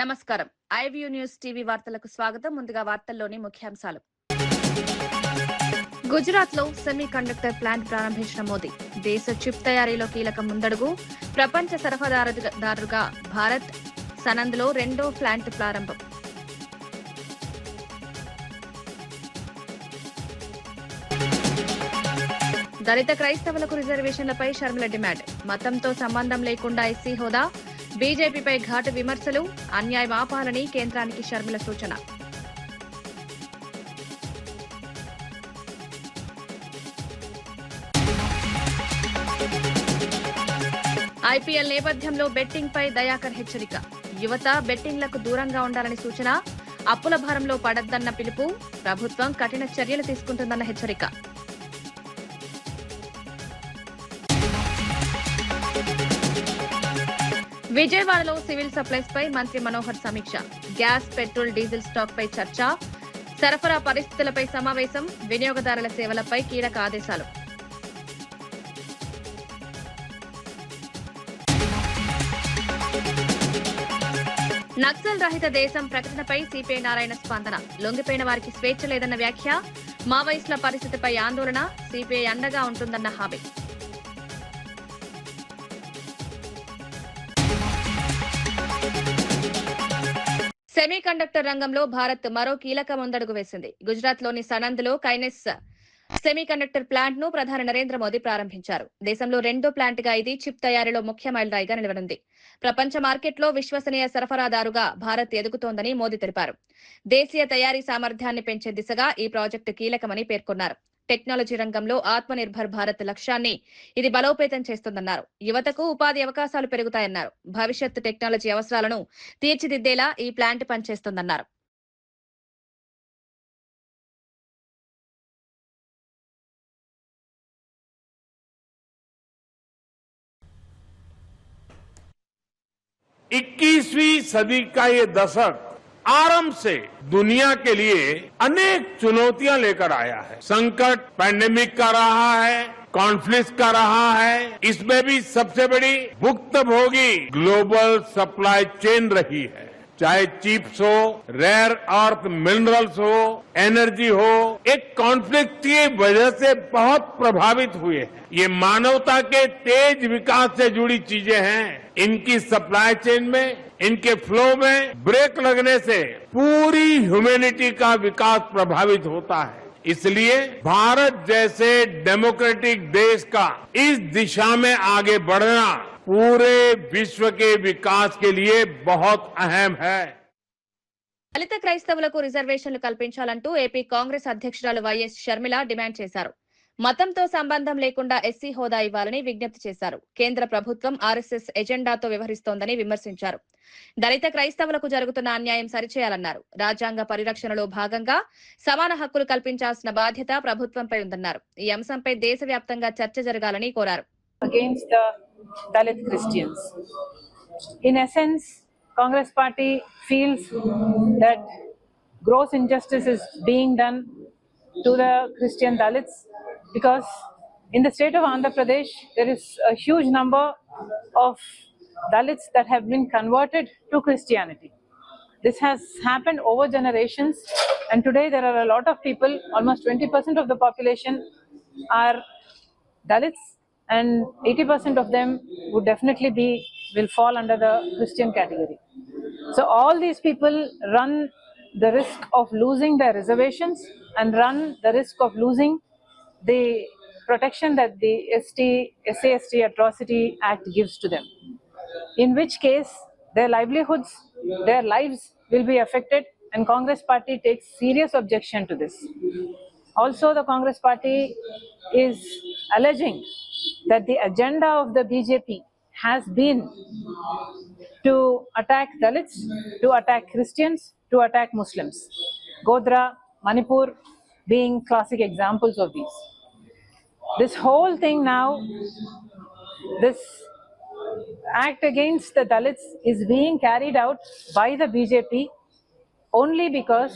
నమస్కారం. IView news TV వార్తలకు స్వాగతం. ముందుగా వార్తల్లోని ముఖ్యాంశాలు. గుజరాత్ లో సెమీ కండక్టర్ ప్లాంట్ ప్రారంభించిన మోదీ దేశ చిప్ తయారీలో కీలక ముందడుగు. ప్రపంచ సరఫరాదారుగా భారత్. సనంద్ లో రెండో ప్లాంట్ ప్రారంభం. దళిత క్రైస్తవులకు రిజర్వేషన్లపై షర్మిల డిమాండ్. మతంతో సంబంధం లేకుండా ఎస్సీ హోదా. బీజేపీపై ఘాటు విమర్శలు. అన్యాయం ఆపాలని కేంద్రానికి షర్మిల సూచన. ఐపీఎల్ నేపథ్యంలో బెట్టింగ్ పై దయాకర్ హెచ్చరిక. యువత బెట్టింగ్లకు దూరంగా ఉండాలని సూచన. అప్పుల భారంలో పడద్దన్న పిలుపు. ప్రభుత్వం కఠిన చర్యలు తీసుకుంటుందన్న హెచ్చరిక. విజయవాడలో సివిల్ సప్లైస్ పై మంత్రి మనోహర్ సమీక్ష. గ్యాస్, పెట్రోల్, డీజిల్ స్టాక్ పై చర్చ. సరఫరా పరిస్థితులపై సమావేశం. వినియోగదారుల సేవలపై కీలక ఆదేశాలు. నక్సల్ రహిత దేశం ప్రకటనపై సిపిఐ నారాయణ స్పందన. లొంగిపోయిన వారికి స్వేచ్ఛ లేదన్న వ్యాఖ్య. మావోయిస్టుల పరిస్థితిపై ఆందోళన. సిపిఐ అండగా ఉంటుందన్న హామీ. సెమీ కండక్టర్ రంగంలో భారత్ మరో కీలక ముందడుగు వేసింది. గుజరాత్ లోని సనంద్ లో కైనెస్ సెమీ కండక్టర్ ప్లాంట్ ను ప్రధాని నరేంద్ర మోదీ ప్రారంభించారు. దేశంలో రెండో ప్లాంట్ గా ఇది చిప్ తయారీలో ముఖ్య మైలురాయిగా నిలవనుంది. ప్రపంచ మార్కెట్లో విశ్వసనీయ సరఫరాదారుగా భారత్ ఎదుగుతోందని మోదీ తెలిపారు. దేశీయ తయారీ సామర్థ్యాన్ని పెంచే దిశగా ఈ ప్రాజెక్టు కీలకమని పేర్కొన్నారు. టెక్నాలజీ రంగంలో ఆత్మ నిర్భర్ భారత్ లక్ష్యాన్ని ఇది బలోపేతం చేస్తుందన్నారు. యువతకు ఉపాధి అవకాశాలు పెరుగుతాయన్నారు. భవిష్యత్ టెక్నాలజీ అవసరాలను తీర్చిదిద్దేలా ఈ ప్లాంట్ పనిచేస్తుందన్నారు. इक्कीसवीं सदी का ये दशक आरंभ से दुनिया के लिए अनेक चुनौतियां लेकर आया है. संकट पैंडेमिक का रहा है, कॉन्फ्लिक्ट का रहा है. इसमें भी सबसे बड़ी भुक्तभोगी ग्लोबल सप्लाई चेन रही है. चाहे चिप्स हो, रेयर अर्थ मिनरल्स हो, एनर्जी हो, एक कॉन्फ्लिक्ट की वजह से बहुत प्रभावित हुए हैं. ये मानवता के तेज विकास से जुड़ी चीजें हैं. इनकी सप्लाई चेन में, इनके फ्लो में ब्रेक लगने से पूरी ह्यूमैनिटी का विकास प्रभावित होता है. इसलिए भारत जैसे डेमोक्रेटिक देश का इस दिशा में आगे बढ़ना पूरे विश्व के विकास के लिए बहुत अहम है. దళిత క్రైస్తవులకు రిజర్వేషన్లు కల్పించాలంటూ ఏపీ కాంగ్రెస్ అధ్యక్షురాలు వైఎస్ షర్మిల డిమాండ్ చేశారు. మతంతో సంబంధం లేకుండా ఎస్సీ హోదా ఇవ్వాలని విజ్ఞప్తి చేశారు. కేంద్ర ప్రభుత్వం ఆర్ఎస్ఎస్ ఎజెండాతో వ్యవహరిస్తోందని విమర్శించారు. దళిత క్రైస్తవులకు జరుగుతున్న అన్యాయం సరిచేయాలన్నారు. రాజ్యాంగ పరిరక్షణలో భాగంగా సమాన హక్కులు కల్పించాల్సిన బాధ్యత ప్రభుత్వంపై ఉందన్నారు. ఈ అంశంపై దేశవ్యాప్తంగా చర్చ జరగాలని కోరారు. Against the Dalit Christians. In essence, Congress Party feels that gross injustice is being done to the Christian Dalits because in the state of Andhra Pradesh there is a huge number of Dalits that have been converted to Christianity. This has happened over generations and today there are a lot of people, almost 20% of the population are Dalits and 80% of them would definitely will fall under the Christian category. So all these people run the risk of losing their reservations and run the risk of losing the protection that the SAST Atrocity Act gives to them. In which case their livelihoods, their lives will be affected and Congress Party takes serious objection to this. Also the Congress Party is alleging that the agenda of the BJP has been to attack Dalits, to attack Christians, to attack Muslims. Godhra, Manipur being classic examples of these. This whole thing now, this act against the Dalits is being carried out by the BJP only because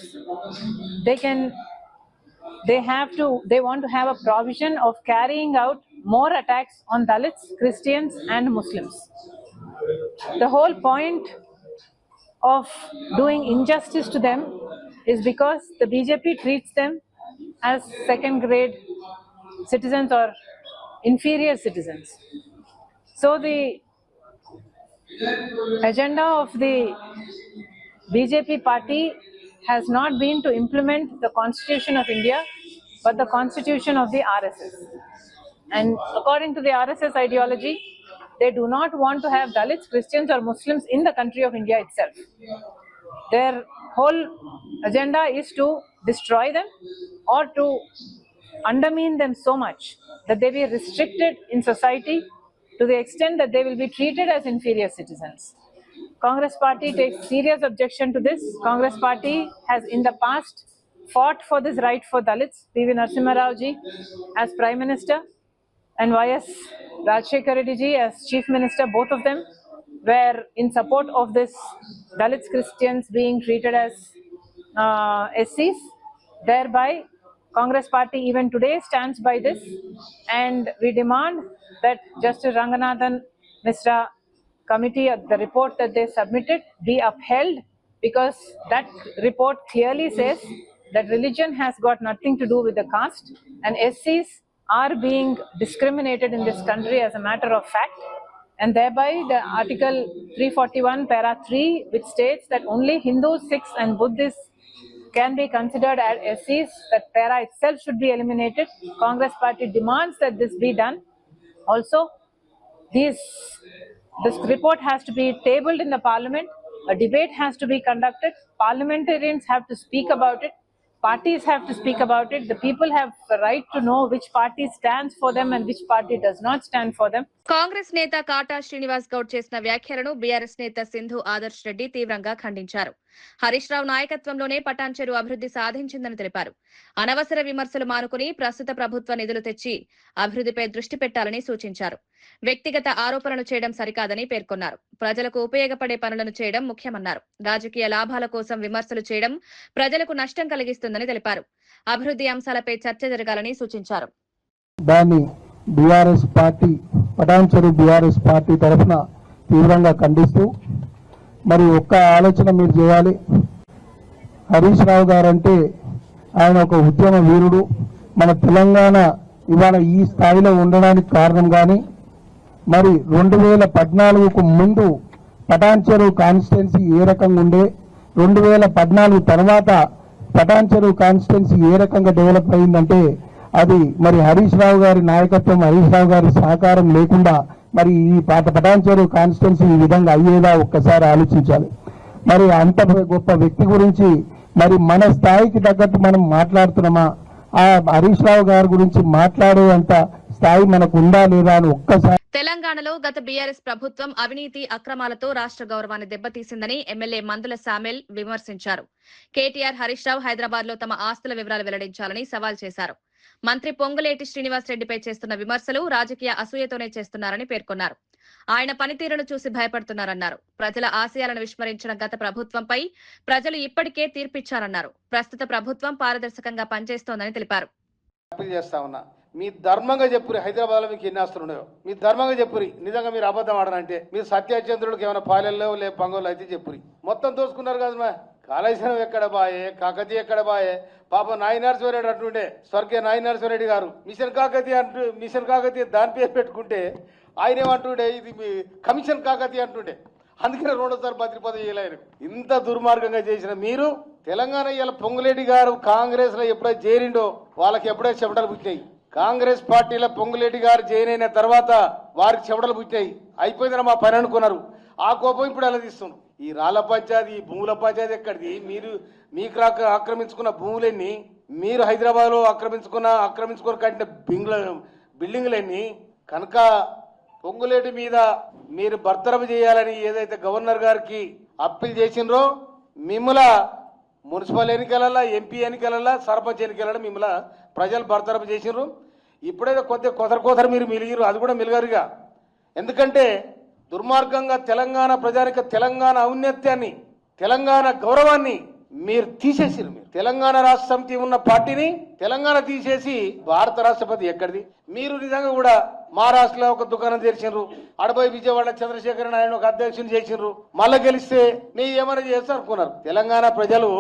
they want to have a provision of carrying out more attacks on Dalits, Christians and Muslims. The whole point of doing injustice to them is because the BJP treats them as second grade citizens or inferior citizens. So the agenda of the BJP party has not been to implement the Constitution of India, but the Constitution of the RSS. And according to the RSS ideology, they do not want to have Dalits, Christians, or Muslims in the country of India itself. Their whole agenda is to destroy them or to undermine them so much that they be restricted in society to the extent that they will be treated as inferior citizens. Congress party takes serious objection to this. Congress party has in the past fought for this right for Dalits, P.V. Narasimha Rao ji as Prime Minister and Y.S. Rajshekar Reddy ji as Chief Minister, both of them were in support of this Dalits Christians being treated as SCs. Thereby, Congress party even today stands by this, and we demand that Justice Ranganathan Misra committee, the report that they submitted, be upheld, because that report clearly says that religion has got nothing to do with the caste, and SCs are being discriminated in this country as a matter of fact. And thereby the Article 341 para 3, which states that only Hindus, Sikhs and Buddhists can be considered as SCs, that para itself should be eliminated. Congress party demands that this be done. Also, this report has to be tabled in the parliament. A debate has to be conducted. Parliamentarians have to speak about it. Parties have to speak about it. The people have the right to know which party stands for them and which party does not stand for them. Congress నేత కాటా శ్రీనివాస్ గౌడ్ చేసిన వ్యాఖ్యలను BRS నేత సింధు ఆదర్శ్ రెడ్డి తీవ్రంగా ఖండించారు. హరీష్ రావు నాయకత్వంలోనే పటాన్ చెరువు అభివృద్ధి సాధించిందని తెలిపారు. అనవసర విమర్శలు మానుకుని ప్రస్తుత ప్రభుత్వ నిధులు తెచ్చి అభివృద్ధిపై దృష్టి పెట్టాలని సూచించారు. వ్యక్తిగత ఆరోపణలు చేయడం సరికాదని పేర్కొన్నారు. ప్రజలకు ఉపయోగపడే పనులను చేయడం ముఖ్యమన్నారు. రాజకీయ లాభాల కోసం విమర్శలు చేయడం ప్రజలకు నష్టం కలిగిస్తుందని తెలిపారు. అభివృద్ధి అంశాలపై చర్చ జరగాలని సూచించారు. బీఆర్ఎస్ పార్టీ పటాన్ చెరువు బీఆర్ఎస్ పార్టీ తరఫున తీవ్రంగా ఖండిస్తూ, మరి ఒక్క ఆలోచన మీరు చేయాలి. హరీష్ రావు గారంటే ఆయన ఒక ఉద్యమ వీరుడు. మన తెలంగాణ ఇవాళ ఈ స్థాయిలో ఉండడానికి కారణం కానీ, మరి 2014కు ముందు పటాన్ చెరువు కాన్స్టిట్యున్సీ ఏ రకంగా ఉండే, 2014 తర్వాత పటాన్ చెరువు కాన్స్టిట్యున్సీ ఏ రకంగా డెవలప్ అయిందంటే అది మరి హరీష్ రావు గారి నాయకత్వం, హరీష్ రావు గారి సహకారం లేకుండా మరి ఈ పటాన్ చెరువు కాన్స్టిట్యున్సీ ఈ విధంగా అయ్యేదా ఒక్కసారి ఆలోచించాలి. మరి అంత గొప్ప వ్యక్తి గురించి మరి మన స్థాయికి తగ్గట్టు మనం మాట్లాడుతున్నామా? ఆ హరీష్ రావు గారి గురించి మాట్లాడే అంత స్థాయి మనకు ఉందా లేదా అని ఒక్కసారి. తెలంగాణలో గత బీఆర్ఎస్ ప్రభుత్వం అవినీతి అక్రమాలతో రాష్ట్ర గౌరవాన్ని దెబ్బతీసిందని ఎమ్మెల్యే మందుల సామెల్ విమర్శించారు. కేటీఆర్, హరీష్ రావు హైదరాబాద్ లో తమ ఆస్తుల వివరాలు వెల్లడించాలని సవాల్ చేశారు. మంత్రి పొంగులేటి శ్రీనివాస్ రెడ్డిపై చేస్తున్న విమర్శలు రాజకీయ అసూయతోనే చేస్తున్నారని పేర్కొన్నారు. ఆయన పనితీరును చూసి భయపడుతున్నారన్నారు. ప్రజల ఆశయాలను విస్మరించిన గత ప్రభుత్వంపై ప్రజలు ఇప్పటికే తీర్పిచ్చారన్నారు. ప్రస్తుత ప్రభుత్వం పారదర్శకంగా పనిచేస్తోందని తెలిపారు. మీ ధర్మంగా చెప్పురి, హైదరాబాద్ లో మీకు ఎన్ని ఆస్తులు ఉన్నాయో మీ ధర్మంగా చెప్పురి. నిజంగా మీరు అబద్ధం ఆడనంటే మీరు సత్యచంద్రుడికి ఏమైనా పాలెల్లో లే పంగోలు అయితే చెప్పురి. మొత్తం దోసుకున్నారు కదా. కాళేశ్వరం ఎక్కడ బాయే, కాకతీయ ఎక్కడ బాయే. పాప నాయనరసింహారెడ్డి అంటుండే, స్వర్గీయ నాయనరసింహారెడ్డి గారు మిషన్ కాకతీయ దాని పేరు పెట్టుకుంటే ఆయన ఏమంటుండే, ఇది కమిషన్ కాకతీయ అంటుండే. అందుకనే రెండోసారి మంత్రి పదవి చేయలేరు. ఇంత దుర్మార్గంగా చేసిన మీరు తెలంగాణ ఇలా పొంగులేటి గారు కాంగ్రెస్ లో ఎప్పుడైతే చేరిండో వాళ్ళకి ఎప్పుడైతే చెమటలు పుట్టినాయి. కాంగ్రెస్ పార్టీలో పొంగులేటి గారు జాయిన్ అయిన తర్వాత వారికి చెమటలు పుట్టినాయి. అయిపోయిందని మా పని అనుకున్నారు. ఆ కోపం ఇప్పుడు అలా తీస్తున్నారు. ఈ రాళ్ల పంచాయతీ, ఈ భూముల పంచాయతీ ఎక్కడిది? మీకు ఆక్రమించుకున్న భూములన్నీ, మీరు హైదరాబాద్ లో ఆక్రమించుకొని కట్టిన బిల్డింగ్లన్నీ కనుక పొంగులేటి మీద మీరు బర్తరఫ్ చేయాలని ఏదైతే గవర్నర్ గారికి అప్పీల్ చేసినరో, మిమ్మల మున్సిపల్ ఎన్నికలలో, ఎంపీ ఎన్నికలలో, సర్పంచ్ ఎన్నికలలో మిమ్మల ప్రజలు బర్తరఫ్ చేసినారు. ఇప్పుడైతే కొద్దిగా మీరు మిలిగిరు, అది కూడా మిలగరుగా. ఎందుకంటే దుర్మార్గంగా తెలంగాణ ప్రజానికి తెలంగాణ ఔన్నత్యాన్ని, తెలంగాణ గౌరవాన్ని మీరు తీసేసిరు. మీరు తెలంగాణ రాష్ట్ర సమితి ఉన్న పార్టీని తెలంగాణ తీసేసి భారత రాష్ట్రపతి ఎక్కడిది? మీరు నిజంగా కూడా మహారాష్ట్రలో ఒక దుకాణం తెరిచిండ్రు, అడబోయి విజయవాడ చంద్రశేఖర్ నాయుడు ఒక అధ్యక్షుని చేసిండ్రు. మళ్ళా గెలిస్తే మీ ఏమైనా చేస్తా అనుకున్నారు. తెలంగాణ ప్రజలు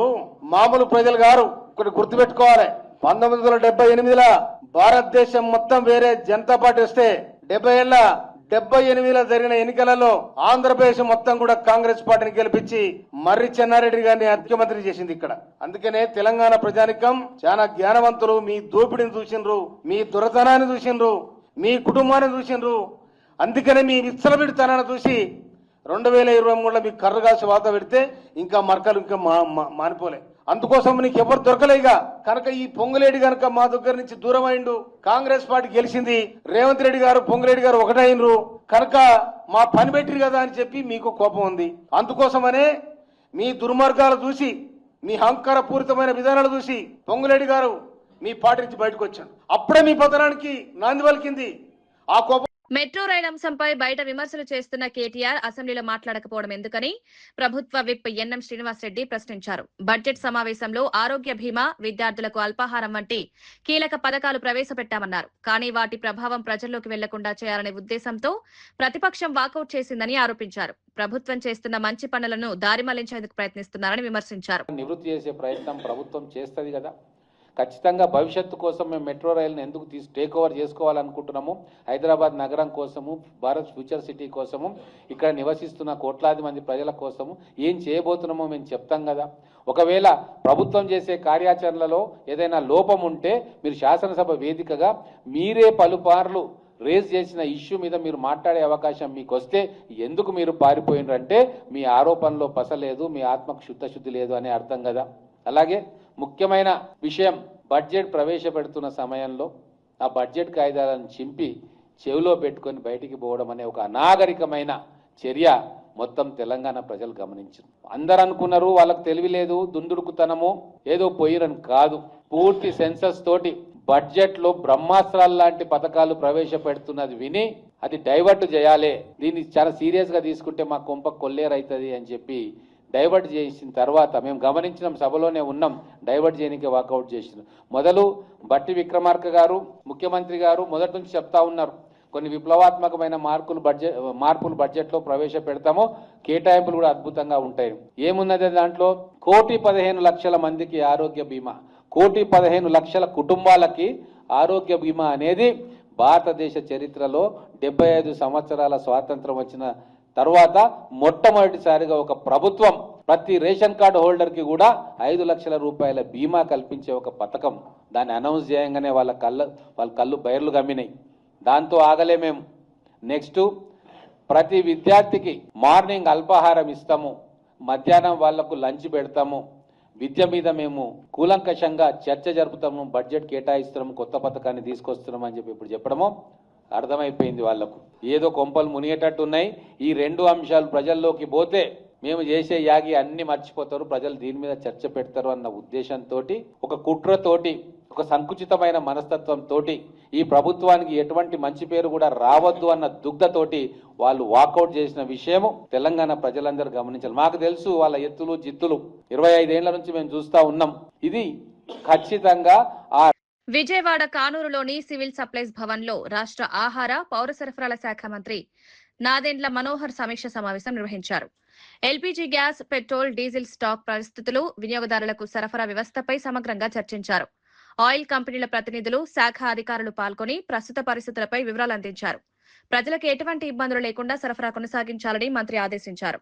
మామూలు ప్రజలు గారు. ఒకటి గుర్తుపెట్టుకోవాలి, 1978లో భారతదేశం మొత్తం వేరే జనతా పార్టీ వస్తే 78లో జరిగిన ఎన్నికలలో ఆంధ్రప్రదేశ్ మొత్తం కూడా కాంగ్రెస్ పార్టీని గెలిపించి మర్రి చెన్నారెడ్డి గారిని ముఖ్యమంత్రి చేసింది ఇక్కడ. అందుకనే తెలంగాణ ప్రజానికం చాలా జ్ఞానవంతులు. మీ దోపిడిని చూసిండ్రు, మీ దురతనాన్ని చూసిండ్రు, మీ కుటుంబాన్ని చూసిండ్రు. అందుకనే మీ విచ్చలవిడితనాన్ని చూసి 2023లో మీకు కర్ర కాసి వాత పెడితే ఇంకా మరకలు ఇంకా మానిపోలే. అందుకోసం నీకు ఎవరు దొరకలేగా కనుక ఈ పొంగులేడి కనుక మా దగ్గర నుంచి దూరం అయిండు. కాంగ్రెస్ పార్టీ గెలిచింది, రేవంత్ రెడ్డి గారు పొంగులేడి గారు ఒకటైనరు కనుక మా పని పెట్టిరు కదా అని చెప్పి మీకు కోపం ఉంది. అందుకోసమనే మీ దుర్మార్గాలు చూసి, మీ అహంకారపూరితమైన విధానాలు చూసి పొంగులేడి గారు మీ పార్టీ నుంచి బయటకు వచ్చాడు. అప్పుడే మీ పతనానికి నాంది పలికింది ఆ కోపం. మెట్రో రైల్ అంశంపై బయట విమర్శలు చేస్తున్న కేటీఆర్ అసెంబ్లీలో మాట్లాడకపోవడం ఎందుకని ప్రభుత్వ విప్ ఎన్ఎం శ్రీనివాసరెడ్డి ప్రశ్నించారు. బడ్జెట్ సమావేశంలో ఆరోగ్య బీమా, విద్యార్థులకు అల్పాహారం వంటి కీలక పథకాలు ప్రవేశపెట్టామన్నారు. కానీ వాటి ప్రభావం ప్రజల్లోకి వెళ్లకుండా చేయాలనే ఉద్దేశంతో ప్రతిపక్షం వాకౌట్ చేసిందని ఆరోపించారు. ప్రభుత్వం చేస్తున్న మంచి పనులను దారి మళ్లించేందుకు ప్రయత్నిస్తున్నారని విమర్శించారు. నివృత్తి చేసే ప్రయత్నం ప్రభుత్వం చేస్తుంది కదా. ఖచ్చితంగా భవిష్యత్తు కోసం మేము మెట్రో రైలును ఎందుకు టేక్ ఓవర్ చేసుకోవాలనుకుంటున్నాము, హైదరాబాద్ నగరం కోసము, భారత్ ఫ్యూచర్ సిటీ కోసము, ఇక్కడ నివసిస్తున్న కోట్లాది మంది ప్రజల కోసము ఏం చేయబోతున్నామో మేము చెప్తాం కదా. ఒకవేళ ప్రభుత్వం చేసే కార్యాచరణలో ఏదైనా లోపం ఉంటే మీరు శాసనసభ వేదికగా మీరే పలుపార్లు రేజ్ చేసిన ఇష్యూ మీద మీరు మాట్లాడే అవకాశం మీకు వస్తే ఎందుకు మీరు పారిపోయినరంటే మీ ఆరోపణలో పసలేదు, మీ ఆత్మకు శుద్ధశుద్ధి లేదు అనే అర్థం కదా. అలాగే ముఖ్యమైన విషయం, బడ్జెట్ ప్రవేశపెడుతున్న సమయంలో ఆ బడ్జెట్ కాయిదాలను చింపి చెవిలో పెట్టుకొని బయటికి పోవడం అనే ఒక అనాగరికమైన చర్య మొత్తం తెలంగాణ ప్రజలు గమనించారు. అందరు అనుకున్నారు వాళ్ళకు తెలివి లేదు, దుందుడుకుతనము ఏదో పోయిరని కాదు. పూర్తి సెన్సస్ తోటి బడ్జెట్లో బ్రహ్మాస్త్రాలు లాంటి పథకాలు ప్రవేశపెడుతున్నది విని అది డైవర్ట్ చేయాలి, దీన్ని చాలా సీరియస్గా తీసుకుంటే మా కొంప కొల్లేరైతుంది అని చెప్పి డైవర్ట్ చేసిన తర్వాత మేము గమనించినాం, సభలోనే ఉన్నాం, డైవర్ట్ చేయడానికి వాకౌట్ చేసినాం. మొదలు బట్టి విక్రమార్క గారు ముఖ్యమంత్రి గారు మొదటి నుంచి చెప్తా ఉన్నారు కొన్ని విప్లవాత్మకమైన మార్పులు బడ్జెట్లో ప్రవేశపెడతామో, కేటాయింపులు కూడా అద్భుతంగా ఉంటాయి. ఏమున్నది దాంట్లో? 1,15,00,000 మందికి ఆరోగ్య బీమా, 1,15,00,000 కుటుంబాలకి ఆరోగ్య బీమా అనేది భారతదేశ చరిత్రలో 75 సంవత్సరాల స్వాతంత్రం వచ్చిన తర్వాత మొట్టమొదటిసారిగా ఒక ప్రభుత్వం ప్రతి రేషన్ కార్డు హోల్డర్కి కూడా 5 లక్షల రూపాయల బీమా కల్పించే ఒక పథకం. దాన్ని అనౌన్స్ చేయగానే వాళ్ళ కళ్ళు బయర్లు గమ్మినాయి. దాంతో ఆగలే మేము. నెక్స్ట్, ప్రతి విద్యార్థికి మార్నింగ్ అల్పాహారం ఇస్తాము, మధ్యాహ్నం వాళ్లకు లంచ్ పెడతాము, విద్య మీద మేము కూలంకషంగా చర్చ జరుపుతాము, బడ్జెట్ కేటాయిస్తున్నాము, కొత్త పథకాన్ని తీసుకొస్తున్నాము అని చెప్పి ఇప్పుడు చెప్పడము అర్థమైపోయింది వాళ్లకు. ఏదో కొంపలు మునిగేటట్టు ఉన్నాయి. ఈ 2 అంశాలు ప్రజల్లోకి పోతే మేము చేసే యాగి అన్ని మర్చిపోతారు, ప్రజలు దీని మీద చర్చ పెడతారు అన్న ఉద్దేశంతో, ఒక కుట్రతోటి, ఒక సంకుచితమైన మనస్తత్వంతో, ఈ ప్రభుత్వానికి ఎటువంటి మంచి పేరు కూడా రావద్దు అన్న దుగ్ధతోటి వాళ్ళు వాకౌట్ చేసిన విషయము తెలంగాణ ప్రజలందరూ గమనించాలి. మాకు తెలుసు వాళ్ళ ఎత్తులు జిత్తులు, 25 ఏళ్ల నుంచి మేము చూస్తా ఉన్నాం. ఇది ఖచ్చితంగా ఆ విజయవాడ కానూరులోని సివిల్ సప్లైస్ భవన్ లో రాష్ట్ర ఆహార పౌర సరఫరాల శాఖ మంత్రి నాదెండ్ల మనోహర్ సమీక్ష సమావేశం నిర్వహించారు. LPG gas, petrol, diesel stock పరిస్థితులు, వినియోగదారులకు సరఫరా వ్యవస్థపై సమగ్రంగా చర్చించారు. ఆయిల్ కంపెనీల ప్రతినిధులు, శాఖ అధికారులు పాల్గొని ప్రస్తుత పరిస్థితులపై వివరాలు అందించారు. ప్రజలకు ఎటువంటి ఇబ్బందులు లేకుండా సరఫరా కొనసాగించాలని మంత్రి ఆదేశించారు.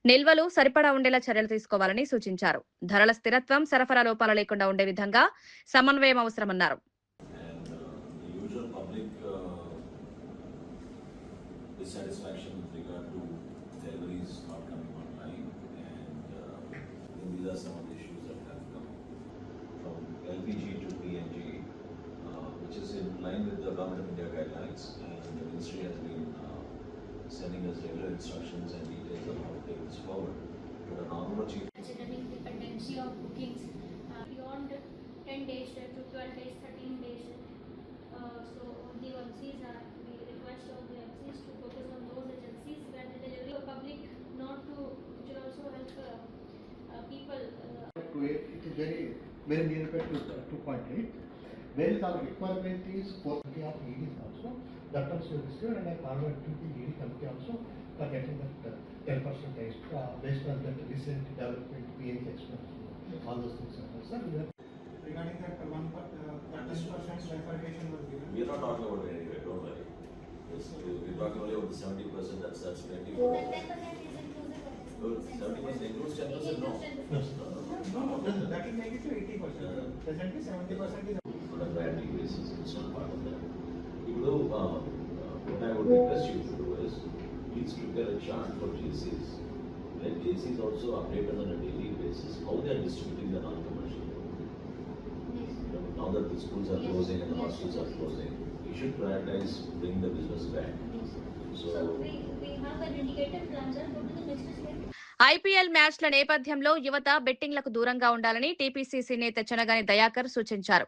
నిల్వలు సరిపడా ఉండేలా చర్యలు తీసుకోవాలని సూచించారు. ధరల స్థిరత్వం, సరఫరా లోపాలు లేకుండా ఉండే విధంగా సమన్వయం అవసరమన్నారు. Sending us regular instructions and details on how to take this forward. But a normal chief considering dependency of bookings beyond 10 days to 12 days, 13 days. So the agencies are, we request all the agencies to focus on those agencies where the delivery of public, not to, which will also help people. It is very near to point 8. Where is our requirement is for committee of EDs also. That also received, and I forwarded to the ED committee also for getting that 10% extra based on that recent development PH expense. All those things are sir. Regarding that 30% bifurcation was given. We are not talking about it anyway, don't worry. We're talking only about the 70%, that's plenty. So that 10% is inclusive of this. 70% includes 10%, no. No, that will make it to 80%. Presently 70% is. On a branding basis, it's not part of that. What I would request you to do is, please prepare a chart for GCs. Let GCs also update us on a daily basis how they are distributing the non-commercial. Now that the schools are closing and the hospitals are closing, you should prioritize bringing the business back. So we have an indicative plan, sir. Go to the next slide. IPL మ్యాచ్ల నేపథ్యంలో యువత బెట్టింగ్లకు దూరంగా ఉండాలని TPCC నేత చెనగాని దయాకర్ సూచించారు.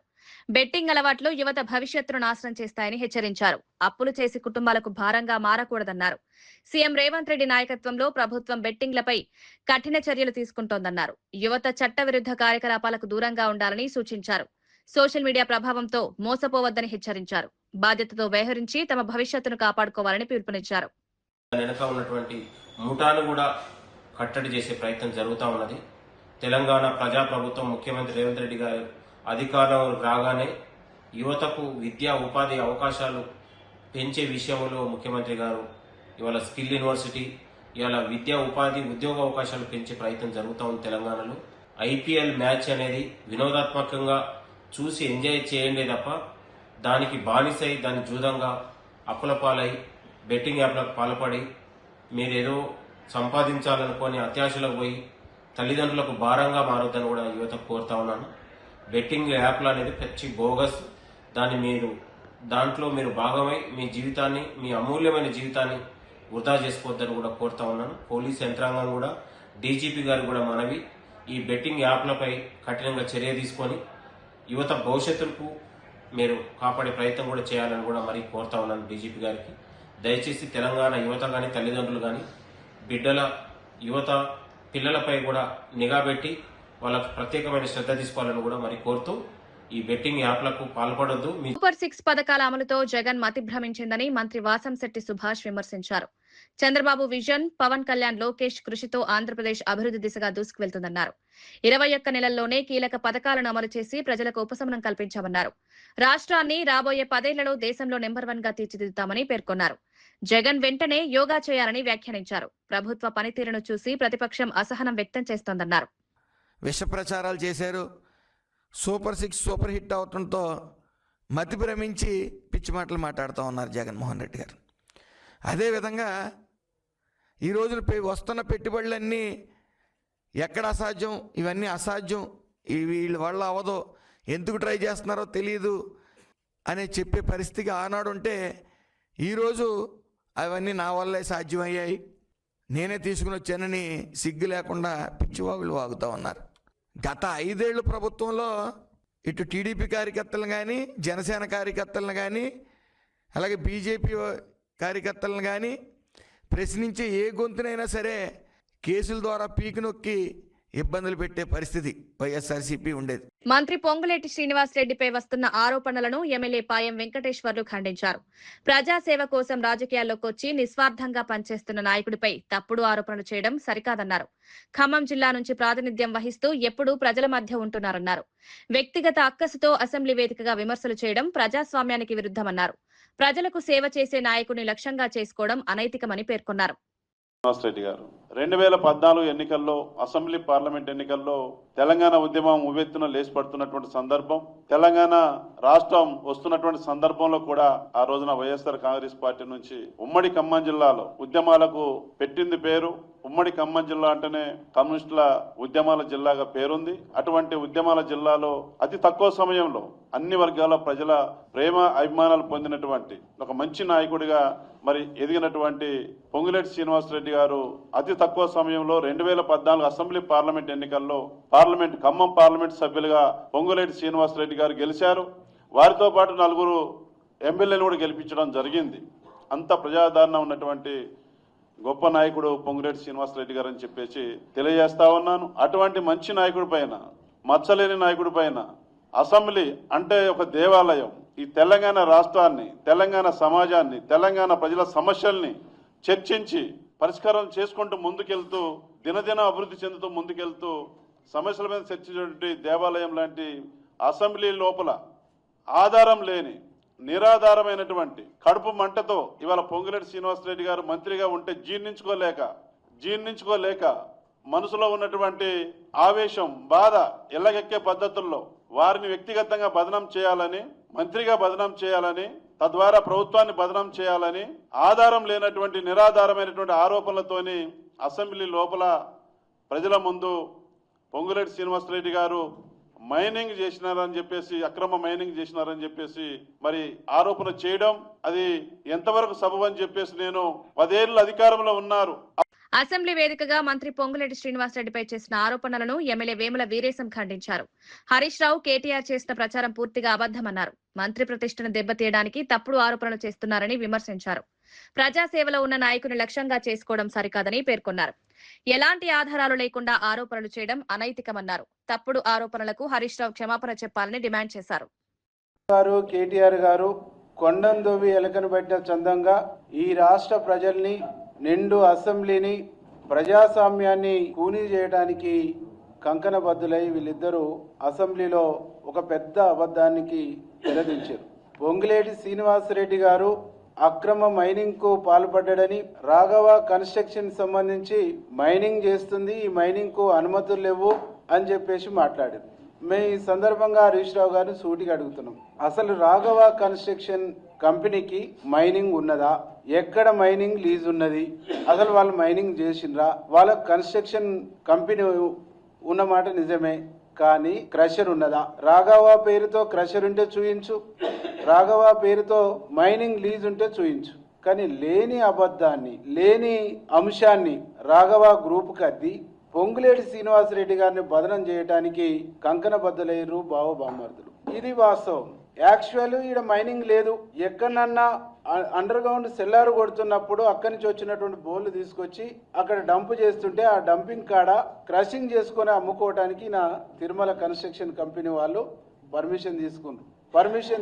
Betting అలవాట్లు యువత భవిష్యత్తును నాశనం చేస్తాయని హెచ్చరించారు. అప్పులు చేసి కుటుంబాలకు భారంగా మారకూడదన్నారు. సీఎం రేవంత్ రెడ్డి నాయకత్వంలో ప్రభుత్వం బెట్టింగ్లపై కఠిన చర్యలు తీసుకుంటోందన్నారు. యువత చట్టవిరుద్ధ కార్యకలాపాలకు దూరంగా ఉండాలని సూచించారు. సోషల్ మీడియా ప్రభావంతో మోసపోవద్దని హెచ్చరించారు. బాధ్యతతో వ్యవహరించి తమ భవిష్యత్తును కాపాడుకోవాలని పిలుపునిచ్చారు. కట్టడి చేసే ప్రయత్నం జరుగుతూ ఉన్నది. తెలంగాణ ప్రజాప్రభుత్వం ముఖ్యమంత్రి రేవంత్ రెడ్డి గారు అధికారంలో రాగానే యువతకు విద్యా ఉపాధి అవకాశాలు పెంచే విషయంలో ముఖ్యమంత్రి గారు ఇవాళ స్కిల్ యూనివర్సిటీ, ఇవాళ విద్యా ఉపాధి ఉద్యోగ అవకాశాలు పెంచే ప్రయత్నం జరుగుతూ ఉంది తెలంగాణలో. ఐపీఎల్ మ్యాచ్ అనేది వినోదాత్మకంగా చూసి ఎంజాయ్ చేయండి తప్ప దానికి బానిసై దాని జూదంగా అప్పుల పాలై బెట్టింగ్ యాప్లకు పాల్పడి మీరేదో సంపాదించాలనుకొని అత్యాశలకు పోయి తల్లిదండ్రులకు భారంగా మారొద్దని కూడా యువతకు కోరుతా ఉన్నాను. బెట్టింగ్ యాప్లు అనేది పచ్చి బోగస్. దాంట్లో మీరు భాగమై మీ జీవితాన్ని, మీ అమూల్యమైన జీవితాన్ని వృధా చేసుకోవద్దని కూడా కోరుతా ఉన్నాను. పోలీస్ యంత్రాంగం కూడా, డీజీపీ గారికి కూడా మనవి, ఈ బెట్టింగ్ యాప్లపై కఠినంగా చర్య తీసుకొని యువత భవిష్యత్తుకు మీరు కాపాడే ప్రయత్నం కూడా చేయాలని కూడా మరి కోరుతా ఉన్నాను డీజీపీ గారికి. దయచేసి తెలంగాణ యువత కానీ, తల్లిదండ్రులు కానీ బిడ్డల యువత పిల్లలపై కూడా నిఘా పెట్టి వాళ్ళకు ప్రత్యేకమైన శ్రద్ధ తీసుకోవాలని కూడా మరి కోరుతూ ఈ బెట్టింగ్ యాప్లకు పాల్పడొద్దు. సూపర్ 6 పథకాల అమలుతో జగన్ మతిభ్రమించిందని మంత్రి వాసంశెట్టి సుభాష్ విమర్శించారు. చంద్రబాబు విజన్, పవన్ కళ్యాణ్, లోకేష్ కృషితో ఆంధ్రప్రదేశ్ అభివృద్ధి దిశగా దూసుకువెళ్తుందన్నారు. 21 నెలల్లోనే కీలక పథకాలను అమలు చేసి ప్రజలకు ఉపశమనం కల్పించామన్నారు. రాష్ట్రాన్ని రాబోయే 10 ఏళ్లలో దేశంలో నెంబర్ 1 గా తీర్చిదిద్దుతామని పేర్కొన్నారు. జగన్ వెంటనే యోగా చేయాలని వ్యాఖ్యానించారు. ప్రభుత్వ పనితీరును చూసి ప్రతిపక్షం అసహనం వ్యక్తం చేస్తోందన్నారు. విష ప్రచారాలు చేశారు. సూపర్ 6 సూపర్ హిట్ అవడంతో మతి భ్రమించి పిచ్చి మాటలు మాట్లాడుతూ ఉన్నారు జగన్మోహన్ రెడ్డి గారు. అదేవిధంగా ఈ రోజున వస్తున్న పెట్టుబడులన్నీ ఎక్కడ అసాధ్యం, ఇవన్నీ అసాధ్యం, వీళ్ళ వల్ల అవదో, ఎందుకు ట్రై చేస్తున్నారో తెలియదు అని చెప్పే పరిస్థితిగా ఆనాడు ఉంటే ఈరోజు అవన్నీ నా వల్లే సాధ్యమయ్యాయి, నేనే తీసుకుని వచ్చానని సిగ్గు లేకుండా పిచ్చివాగులు వాగుతూ ఉన్నారు. గత 5 ఏళ్ళు ప్రభుత్వంలో ఇటు టీడీపీ కార్యకర్తలను కానీ, జనసేన కార్యకర్తలను కానీ, అలాగే బీజేపీ కార్యకర్తలను కానీ ప్రశ్నించే ఏ గొంతునైనా సరే కేసుల ద్వారా పీకి నొక్కి ఇబ్బందులు పెట్టే పరిస్థితి వైఎస్ఆర్సీపీ ఉండేది. మంత్రి పొంగులేటి శ్రీనివాసరెడ్డిపై వస్తున్న ఆరోపణలను ఎమ్మెల్యే పాయం వెంకటేశ్వర్లు ఖండించారు. ప్రజాసేవ కోసం రాజకీయాల్లోకి వచ్చి నిస్వార్థంగా పనిచేస్తున్న నాయకుడిపై తప్పుడు ఆరోపణలు చేయడం సరికాదన్నారు. ఖమ్మం జిల్లా నుంచి ప్రాతినిధ్యం వహిస్తూ ఎప్పుడూ ప్రజల మధ్య ఉంటున్నారన్నారు. వ్యక్తిగత అక్కసుతో అసెంబ్లీ వేదికగా విమర్శలు చేయడం ప్రజాస్వామ్యానికి విరుద్ధమన్నారు. ప్రజలకు సేవ చేసే నాయకుడిని లక్ష్యంగా చేసుకోవడం అనైతికమని పేర్కొన్నారు. రెడ్డి గారు 2014 ఎన్నికల్లో, అసెంబ్లీ పార్లమెంట్ ఎన్నికల్లో తెలంగాణ ఉద్యమం ఉవ్వెత్తున లేచిపడుతున్నటువంటి సందర్భం, తెలంగాణ రాష్ట్రం వస్తున్నటువంటి సందర్భంలో కూడా ఆ రోజున వైఎస్ఆర్ కాంగ్రెస్ పార్టీ నుంచి ఉమ్మడి ఖమ్మం జిల్లాలో ఉద్యమాలకు పెట్టింది పేరు. ఉమ్మడి ఖమ్మం జిల్లా అంటేనే కమ్యూనిస్టుల ఉద్యమాల జిల్లాగా పేరుంది. అటువంటి ఉద్యమాల జిల్లాలో అతి తక్కువ సమయంలో అన్ని వర్గాల ప్రజల ప్రేమ అభిమానాలు పొందినటువంటి ఒక మంచి నాయకుడిగా మరి ఎదిగినటువంటి పొంగులేటి శ్రీనివాసరెడ్డి గారు అతి తక్కువ సమయంలో 2014 అసెంబ్లీ పార్లమెంట్ ఎన్నికల్లో ఖమ్మం పార్లమెంట్ సభ్యులుగా పొంగులేటి శ్రీనివాసరెడ్డి గారు గెలిచారు. వారితో పాటు 4 ఎమ్మెల్యేలు కూడా గెలిపించడం జరిగింది. అంత ప్రజాదరణ ఉన్నటువంటి గొప్ప నాయకుడు పొంగులేటి శ్రీనివాసరెడ్డి గారు అని చెప్పేసి తెలియజేస్తా ఉన్నాను. అటువంటి మంచి నాయకుడి పైన, మచ్చలేని నాయకుడి పైన అసెంబ్లీ అంటే ఒక దేవాలయం. ఈ తెలంగాణ రాష్ట్రాన్ని, తెలంగాణ సమాజాన్ని, తెలంగాణ ప్రజల సమస్యల్ని చర్చించి పరిష్కారం చేసుకుంటూ ముందుకెళ్తూ దినదిన అభివృద్ధి చెందుతూ ముందుకెళ్తూ సమస్యల మీద చర్చించేటువంటి దేవాలయం లాంటి అసెంబ్లీ లోపల ఆధారం లేని నిరాధారమైనటువంటి కడుపు మంటతో ఇవాళ పొంగులేటి శ్రీనివాసరెడ్డి గారు మంత్రిగా ఉంటే జీర్ణించుకోలేక మనసులో ఉన్నటువంటి ఆవేశం, బాధ ఎల్లగెక్కే పద్ధతుల్లో వారిని వ్యక్తిగతంగా బదనాం చేయాలని, మంత్రిగా బదనాం చేయాలని, తద్వారా ప్రభుత్వాన్ని బదనాం చేయాలని ఆధారం లేనటువంటి నిరాధారమైనటువంటి ఆరోపణలతోని అసెంబ్లీ లోపల ప్రజల ముందు పొంగులేటి శ్రీనివాసరెడ్డి గారు మైనింగ్ చేసినారని చెప్పేసి, అక్రమ మైనింగ్ చేసినారని చెప్పేసి మరి ఆరోపణ చేయడం, అది ఎంతవరకు సబబని చెప్పేసి, నేను 10 ఏళ్ళు అధికారంలో ఉన్నారు. అసెంబ్లీ వేదికగా మంత్రి పొంగులేటి శ్రీనివాసరెడ్డిపై చేసిన ఆరోపణలను ఎమ్మెల్యే వేముల వీరేశం ఖండించారు. హరీష్ రావు, కేటీఆర్ చేసిన ప్రచారం పూర్తిగా అబద్దమన్నారు. మంత్రి ప్రతిష్టను దెబ్బతీయడానికి తప్పుడు ఆరోపణలు చేస్తున్నారని విమర్శించారు. ప్రజాసేవలో ఉన్న నాయకుని లక్ష్యంగా చేసుకోవడం సరికాదని పేర్కొన్నారు. ఎలాంటి ఆధారాలు లేకుండా ఆరోపణలు చేయడం అనైతికమన్నారు. తప్పుడు ఆరోపణలకు హరీష్ రావు క్షమాపణ చెప్పాలని డిమాండ్ చేశారు. కేటీఆర్ గారు కొండందోవి ఎలకను పెట్టిన చందంగా ఈ రాష్ట్ర ప్రజల్ని, నిండు అసెంబ్లీని, ప్రజాస్వామ్యాన్ని కూనీ చేయడానికి కంకణబద్దులై వీళ్ళిద్దరూ అసెంబ్లీలో ఒక పెద్ద అబద్ధానికి తెరదించారు. పొంగులేటి శ్రీనివాసరెడ్డి గారు అక్రమ మైనింగ్ కు పాల్పడ్డాడని, రాఘవ కన్స్ట్రక్షన్ సంబంధించి మైనింగ్ చేస్తుంది, ఈ మైనింగ్ కు అనుమతులు లేవు అని చెప్పేసి మాట్లాడారు. మేము ఈ సందర్భంగా హరీష్ రావు గారిని సూటిగా అడుగుతున్నాం, అసలు రాఘవ కన్స్ట్రక్షన్ కంపెనీకి మైనింగ్ ఉన్నదా? ఎక్కడ మైనింగ్ లీజ్ ఉన్నది? అసలు వాళ్ళు మైనింగ్ చేసిండ్రా? వాళ్ళ కన్స్ట్రక్షన్ కంపెనీ ఉన్నమాట నిజమే, కానీ క్రషర్ ఉన్నదా? రాఘవ పేరుతో క్రషర్ ఉంటే చూయించు, రాఘవ పేరుతో మైనింగ్ లీజ్ ఉంటే చూయించు. కానీ లేని అబద్ధాన్ని, లేని అంశాన్ని రాఘవ గ్రూప్కి అద్ది పొంగులేటి శ్రీనివాసరెడ్డి గారిని బదనం చేయడానికి కంకణబద్దులయ్యారు బామర్దులు. ఇది వాస్తవం. యాక్చువల్ ఈడ మైనింగ్ లేదు. ఎక్కడన్నా అండర్ గ్రౌండ్ సెల్లారు కొడుతున్నప్పుడు అక్కడి నుంచి వచ్చినటువంటి బోర్లు తీసుకొచ్చి అక్కడ డంప్ చేస్తుంటే ఆ డంపింగ్ కాడ క్రషింగ్ చేసుకుని అమ్ముకోవడానికి నా తిరుమల కన్స్ట్రక్షన్ కంపెనీ వాళ్ళు పర్మిషన్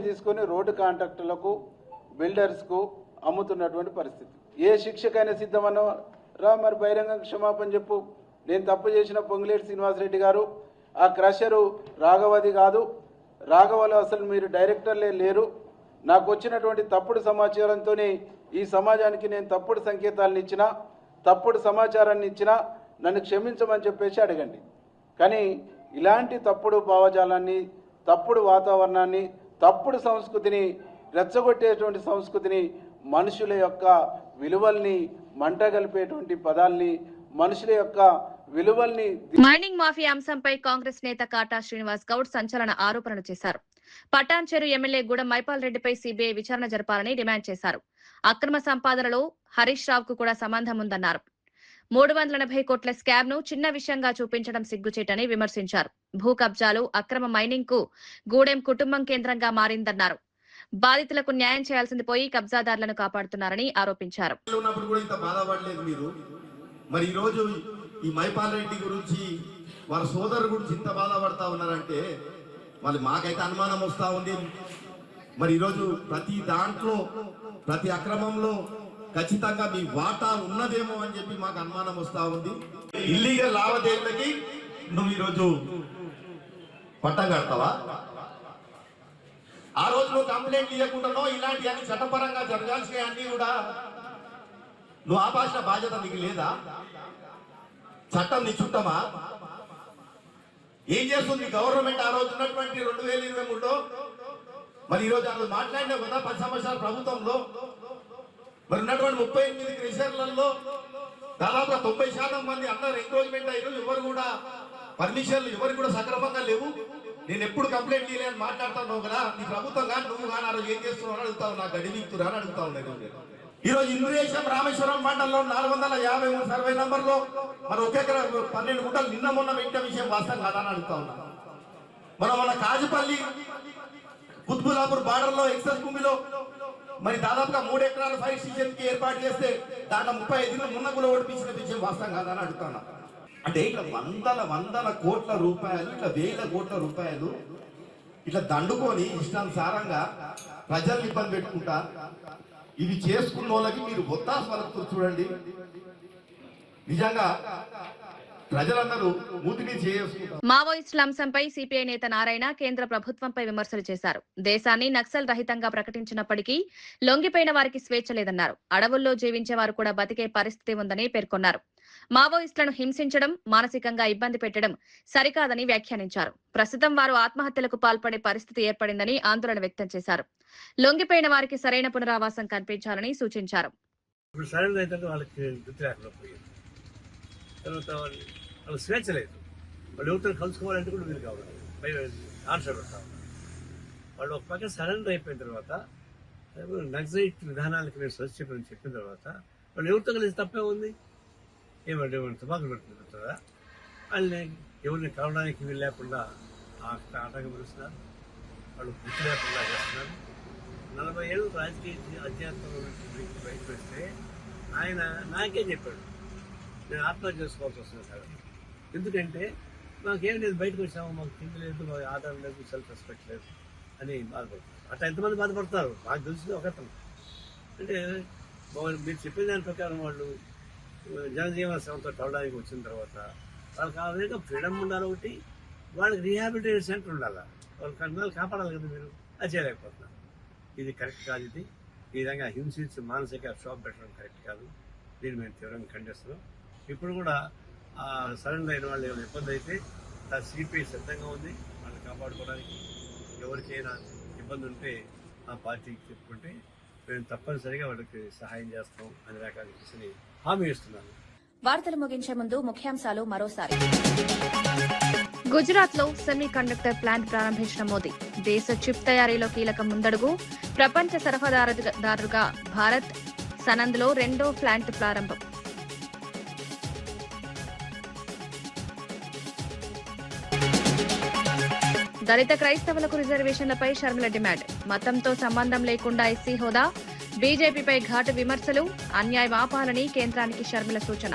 తీసుకుని రోడ్డు కాంట్రాక్టర్లకు, బిల్డర్స్ కు అమ్ముతున్నటువంటి పరిస్థితి. ఏ శిక్షకైనా సిద్ధమన్నా రా, మరి బహిరంగ క్షమాపణ చెప్పు. నేను తప్పు చేసిన పొంగులేటి శ్రీనివాసరెడ్డి గారు, ఆ క్రషరు రాఘవది కాదు, రాఘవలో అసలు మీరు డైరెక్టర్లే లేరు, నాకు వచ్చినటువంటి తప్పుడు సమాచారంతో ఈ సమాజానికి నేను తప్పుడు సంకేతాలను ఇచ్చినా, తప్పుడు సమాచారాన్ని ఇచ్చినా నన్ను క్షమించమని చెప్పేసి అడగండి. కానీ ఇలాంటి తప్పుడు భావజాలాన్ని, తప్పుడు వాతావరణాన్ని, తప్పుడు సంస్కృతిని, రెచ్చగొట్టేటువంటి సంస్కృతిని, మనుషుల యొక్క విలువల్ని మంటగలిపేటువంటి పదాల్ని, మనుషుల యొక్క విలువల్ని. మైనింగ్ మాఫియా అంశంపై కాంగ్రెస్ నేత కాటా శ్రీనివాస్ గౌడ్ సంచలన ఆరోపణలు చేశారు. పటాన్ చెరు ఎమ్మెల్యే గూడెం మైపాల్ రెడ్డిపై సీబీఐ విచారణ జరపాలని డిమాండ్ చేశారు. అక్రమ సంపాదనలో హరీష్ రావుకు కూడా సంబంధం ఉందన్నారు. 380 కోట్ల స్కామ్ ను చిన్న విషయంగా చూపించడం సిగ్గుచేటని విమర్శించారు. భూ కబ్జాలు, అక్రమ మైనింగ్ కు గూడెం కుటుంబం కేంద్రంగా మారిందన్నారు. బాధితులకు న్యాయం చేయాల్సింది పోయి కబ్జాదారులను కాపాడుతున్నారని ఆరోపించారు. మరి ఈ రోజు ఈ మైపాల్ రెడ్డి గురించి, వారి సోదరు గురించి ఇంత బాధపడతా ఉన్నారంటే మళ్ళీ మాకైతే అనుమానం వస్తూ ఉంది. మరి ఈరోజు ప్రతి దాంట్లో, ప్రతి అక్రమంలో ఖచ్చితంగా మీ వాటా ఉన్నదేమో అని చెప్పి మాకు అనుమానం వస్తూ ఉంది. ఇల్లీగల్ లావాదేవీలకి నువ్వు ఈరోజు పట్టం కడతావా? ఆ రోజు నువ్వు కంప్లైంట్ ఇవ్వకుండానో ఇలాంటి అన్ని చట్టపరంగా జరగాల్సిన అన్ని కూడా నువ్వు ఆపాల్సిన బాధ్యత నీకు లేదా? చట్టం నీ చుట్టమా? ఏం చేస్తుంది గవర్నమెంట్? ఆ రోజు ఉన్నటువంటి 2023లో మరి ఈరోజు అసలు మాట్లాడినావు కదా 10 సంవత్సరాల ప్రభుత్వంలో మరి ఉన్నటువంటి 38 క్రెషర్లలో దాదాపు 90% మంది అందరు ఎంక్రోచ్మెంట్ అయ్యారు. ఎవరు కూడా పర్మిషన్లు ఎవరు కూడా సక్రమంగా లేవు. నేను ఎప్పుడు కంప్లైంట్ చేయలేని మాట్లాడుతున్నావు కదా, నీ ప్రభుత్వం కానీ నువ్వు కానీ ఆ రోజు ఏం చేస్తున్నావు అడుగుతావు, నాకు గడివిక్తురా అని అడుగుతా ఉన్నాయి. ఈ రోజు ఇంద్రేశం రామేశ్వరం మండలంలో 453 సర్వే నంబర్లో మరి ఒకే 12 గుంటలు నిన్న మొన్న పెట్టిన విషయం వాస్తవం కదా అని అడుగుతా ఉన్నా. మన కాజుపల్లి కుత్బులాపూర్ బార్డర్ లో ఎక్సెస్ భూమిలో మరి దాదాపుగా 3 ఎకరాల ఫైర్ స్టేషన్ కి ఏర్పాటు చేస్తే దాంట్లో 35 మున్నగులు ఓడిపించిన విషయం వాస్తవం కదా అని అడుగుతున్నా. అంటే ఇట్లా వందల కోట్ల రూపాయలు, ఇట్లా వేల కోట్ల రూపాయలు ఇట్లా దండుకొని ఇష్టానుసారంగా ప్రజల్ని ఇబ్బంది పెట్టుకుంటా ఇది చేసుకున్న వాళ్ళకి మీరు ఒత్తాస పలుకుతూ చూడండి. నిజంగా ప్రజలందరూ మూతిని చేసుకుంటారు. మావోయిస్టుల అంశంపై సిపిఐ నేత నారాయణ కేంద్ర ప్రభుత్వంపై విమర్శలు చేశారు. దేశాన్ని నక్సల్ రహితంగా ప్రకటించినప్పటికీ లొంగిపోయిన వారికి స్వేచ్ఛ లేదన్నారు. అడవుల్లో జీవించే వారు కూడా బతికే పరిస్థితి ఉందని పేర్కొన్నారు. మావోయిస్టులను హింసించడం, మానసికంగా ఇబ్బంది పెట్టడం సరికాదని వ్యాఖ్యానించారు. ప్రస్తుతం వారు ఆత్మహత్యలకు పాల్పడే పరిస్థితి ఏర్పడిందని ఆందోళన వ్యక్తం చేశారు. లొంగిపోయిన వారికి సరైన పునరావాసం కల్పించాలని సూచించారు. తర్వాత వాళ్ళ స్వేచ్ఛ లేదు. వాళ్ళు ఎవరితో కలుసుకోవాలంటే కూడా వీలు కావాలి, ఆన్సర్ పెడతారు. వాళ్ళు ఒక పక్క సరెండర్ అయిపోయిన తర్వాత నక్సలైట్ విధానాలకు నేను స్వచ్ఛపని చెప్పిన తర్వాత వాళ్ళు ఎవరితో కలిసి తప్పే ఉంది. ఏమంటే తుపాకులు పెడుతుంటారా? వాళ్ళని ఎవరిని కలవడానికి వీలు లేకుండా ఆటంకం పరుస్తున్నారు. వాళ్ళు గుర్తు లేకుండా చేస్తున్నారు. 40 ఏళ్ళు రాజకీయ అధ్యాత్మంలో బయటకు వస్తే ఆయన నాకే చెప్పాడు, నేను ఆత్మహత్య చేసుకోవాల్సి వస్తుంది సార్. ఎందుకంటే మాకేం లేదు, బయటకు వచ్చాము, మాకు తిండి లేదు, మాకు ఆధారం లేదు, సెల్ఫ్ రెస్పెక్ట్ లేదు అని బాధపడుతున్నారు. అట్లా ఎంతమంది బాధపడతారు నాకు తెలిసింది ఒకతను. అంటే మీరు చెప్పిన దాని ప్రకారం వాళ్ళు జనజీవన శ్రమతో కలవడానికి వచ్చిన తర్వాత వాళ్ళకి ఆ విధంగా ఫ్రీడమ్ ఉండాలి. ఒకటి వాళ్ళకి రీహాబిలిటేషన్ సెంటర్ ఉండాలి. వాళ్ళ కన్నాలు కాపాడాలి కదా, మీరు అది చేయలేకపోతున్నారు. ఇది కరెక్ట్ కాదు. ఇది ఈ విధంగా హింసించి మానసిక క్షోభ పెట్టడం కరెక్ట్ కాదు. దీన్ని మేము తీవ్రంగా ఖండిస్తున్నాం. ఇప్పుడు కూడా సరెండర్ అయిన వాళ్ళు ఏమైనా ఇబ్బంది అయితే సిపిఐ సిద్ధంగా ఉంది వాళ్ళని కాపాడుకోవడానికి. ఎవరికైనా ఇబ్బంది ఉంటే ఆ పార్టీకి చెప్పుకుంటే మేము తప్పనిసరిగా వాళ్ళకి సహాయం చేస్తాం అనే రకాల హామీ ఇస్తున్నాను. వార్తలు ముగించే ముందు ముఖ్యాంశాలు మరోసారి. గుజరాత్ లో సెమీ కండక్టర్ ప్లాంట్ ప్రారంభించిన మోదీ, దేశ చిప్ తయారీలో కీలక ముందడుగు. ప్రపంచ సరఫరాదారుగా భారత్, సనంద్లో 2వ ప్లాంట్ ప్రారంభం. దళిత క్రైస్తవులకు రిజర్వేషన్లపై షర్మిల డిమాండ్. మతంతో సంబంధం లేకుండా ఎస్సీ హోదా. బీజేపీపై ఘాటు విమర్శలు. అన్యాయం ఆపాలని కేంద్రానికి షర్మిల సూచన.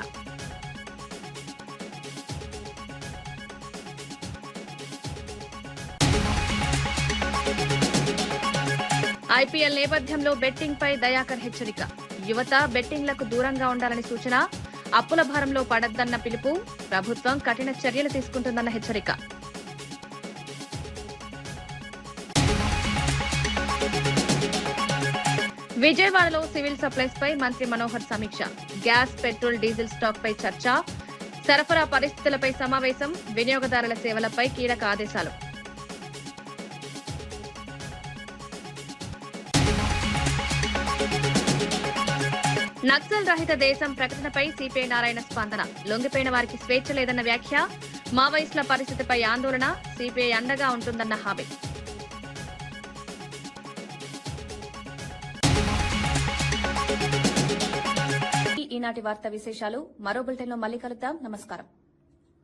ఐపీఎల్ నేపథ్యంలో బెట్టింగ్ పై దయాకర్ హెచ్చరిక. యువత బెట్టింగ్లకు దూరంగా ఉండాలని సూచన. అప్పుల భారంలో పడద్దన్న పిలుపు. ప్రభుత్వం కఠిన చర్యలు తీసుకుంటుందన్న హెచ్చరిక. విజయవాడలో సివిల్ సప్లైస్ పై మంత్రి మనోహర్ సమీక్ష. గ్యాస్, పెట్రోల్, డీజిల్ స్టాక్ పై చర్చ. సరఫరా పరిస్థితులపై సమావేశం. వినియోగదారుల సేవలపై కీలక ఆదేశాలు. నక్సల్ రహిత దేశం ప్రకటనపై సిపిఐ నారాయణ స్పందన. లొంగిపోయిన వారికి స్వేచ్ఛ లేదన్న వ్యాఖ్య. మావోయిస్టుల పరిస్థితిపై ఆందోళన. సిపిఐ అండగా ఉంటుందన్న హామీ. ఈనాటి వార్తా విశేషాలు మరో బులెటిన్లో మళ్ళీ కలుద్దాం. నమస్కారం.